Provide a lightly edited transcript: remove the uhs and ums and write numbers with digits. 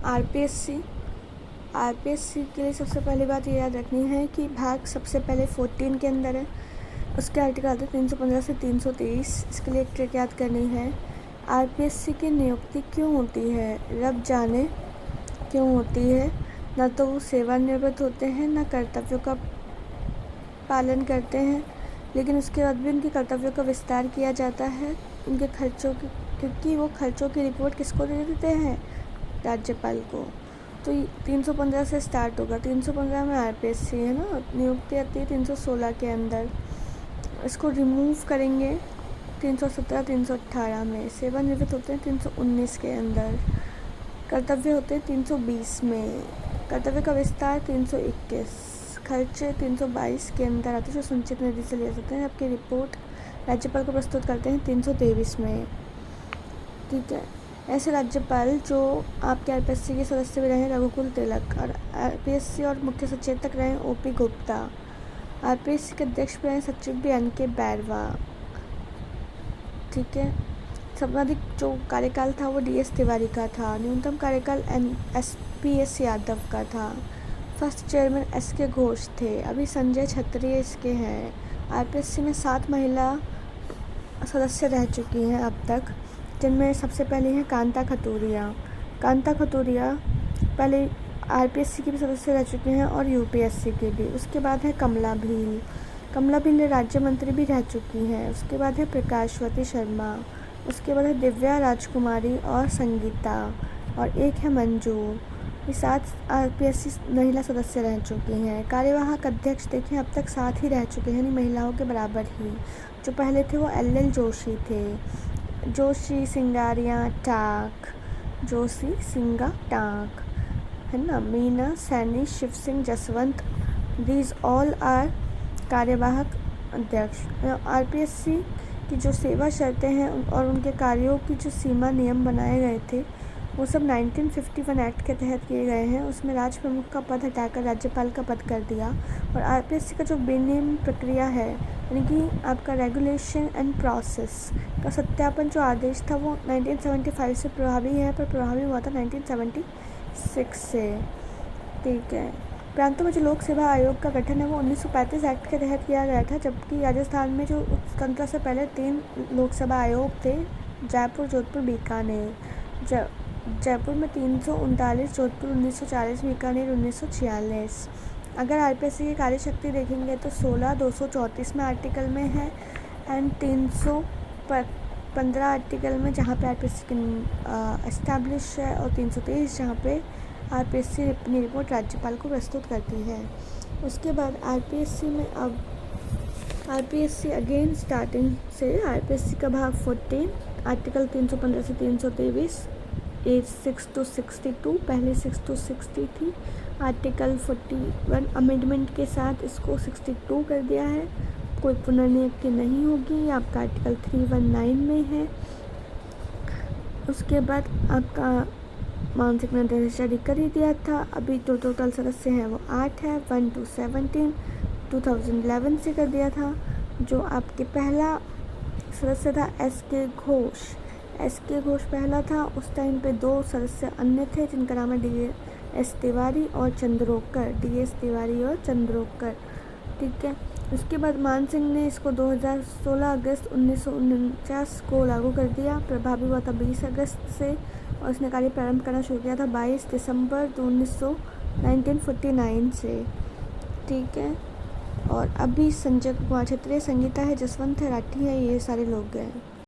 RPSC RPSC के लिए सबसे पहली बात ये याद रखनी है कि भाग सबसे पहले 14 के अंदर है। उसके आर्टिकल आते हैं 315 से 323। इसके लिए एक ट्रिक याद करनी है। आरपीएससी की नियुक्ति क्यों होती है, रब जाने क्यों होती है। न तो वो सेवानिवृत्त होते हैं, न कर्तव्यों का पालन करते हैं, लेकिन उसके बाद भी उनके कर्तव्यों का विस्तार किया जाता है उनके खर्चों की, क्योंकि वो खर्चों की रिपोर्ट किसको दे देते हैं, राज्यपाल को। तो 315 से स्टार्ट होगा। 315 में आरपीएससी है ना, नियुक्ति आती है 316 के अंदर। इसको रिमूव करेंगे 317 318 में। सेवानिवृत्त होते हैं 319 के अंदर। कर्तव्य होते हैं 320 में। कर्तव्य का विस्तार 321। खर्चे 322 के अंदर आते हैं, जो संचित निधि से ले सकते हैं। आपकी रिपोर्ट राज्यपाल को प्रस्तुत करते हैं 323 में। ठीक है। ऐसे राज्यपाल जो आपके आरपीएससी के सदस्य भी रहे रघुकुल तिलक, और आरपीएससी और मुख्य सचेतक रहे ओपी गुप्ता। आरपीएससी के अध्यक्ष भी रहे सचिव भी एनके बैरवा। ठीक है। सर्वाधिक जो कार्यकाल था वो डीएस तिवारी का था। न्यूनतम कार्यकाल एसपीएस यादव का था। फर्स्ट चेयरमैन एसके घोष थे। अभी संजय क्षत्रिय इसके हैं। आरपीएससी में 7 महिला सदस्य रह चुकी हैं अब तक, जिनमें सबसे पहले हैं कांता खतूरिया। कांता खतूरिया पहले आरपीएससी की भी सदस्य रह चुके हैं और यूपीएससी के भी। उसके बाद है कमला भील। कमला भील राज्य मंत्री भी रह चुकी हैं। उसके बाद है प्रकाशवती शर्मा। उसके बाद है दिव्या राजकुमारी और संगीता, और एक है मंजू। ये 7 आरपीएससी महिला सदस्य रह चुकी हैं। कार्यवाहक अध्यक्ष देखें अब तक 7 ही रह चुके हैं, यानी महिलाओं के बराबर ही। जो पहले थे वो एल जोशी थे। जोशी सिंगारिया टाक, जोशी सिंगा टाक, है ना। Meena Saini, Shiv Singh Jaswant, these all are कार्यवाहक अध्यक्ष। आरपीएससी की जो सेवा शर्तें हैं और उनके कार्यों की जो सीमा नियम बनाए गए थे वो सब 1951 एक्ट के तहत किए गए हैं। उसमें राज प्रमुख का पद हटाकर राज्यपाल का पद कर दिया। और आरपीएससी का जो विनियमन प्रक्रिया है, यानी कि आपका रेगुलेशन एंड प्रोसेस का सत्यापन जो आदेश था वो 1975 से प्रभावी है, पर प्रभावी हुआ था 1976 से। ठीक है। प्रांतों में जो लोक सेवा आयोग का गठन है वो 1935 एक्ट के तहत किया गया था, जबकि राजस्थान में जो स्वतंत्रता से पहले 3 लोकसभा आयोग थे, जयपुर, जोधपुर, बीकानेर। जयपुर में 339, जोधपुर 1940, बीकानेर 1946। अगर आरपीएससी की कार्यशक्ति देखेंगे तो 16,234 में आर्टिकल में है एंड 315 आर्टिकल में जहाँ पे आरपीएससी की एस्टैब्लिश है, और 323 जहाँ पे आरपीएससी अपनी रिपोर्ट राज्यपाल को प्रस्तुत करती है। उसके बाद आरपीएससी में अब आरपीएससी अगेन स्टार्टिंग से आरपीएससी का भाग 14 आर्टिकल 315 से 323, एज 6 to 62, पहले 6 to 60 थी। आर्टिकल 41 अमेंडमेंट के साथ इसको 62 कर दिया है। कोई पुनर्नियुक्ति नहीं होगी, ये आपका आर्टिकल 319 में है। उसके बाद आपका मानसिक निर्देश जारी कर ही दिया था। अभी जो टोटल सदस्य हैं वो 8 है। 1 to 17 2011 से कर दिया था। जो आपके पहला सदस्य था एसके घोष। एसके घोष पहला था। उस टाइम पे 2 सदस्य अन्य थे, जिनका नाम है डीएस तिवारी और चंद्रोकर। डीएस तिवारी और चंद्रोकर। ठीक है। उसके बाद मान सिंह ने इसको 16 अगस्त 1949 को लागू कर दिया। प्रभावी हुआ था 20 अगस्त से, और इसने कार्य प्रारंभ करना शुरू किया था 22 दिसंबर 1949 से। ठीक है। और अभी संजय कुमार क्षत्रिय, संगीता है, जसवंत है, राठी है, ये सारे लोग गए।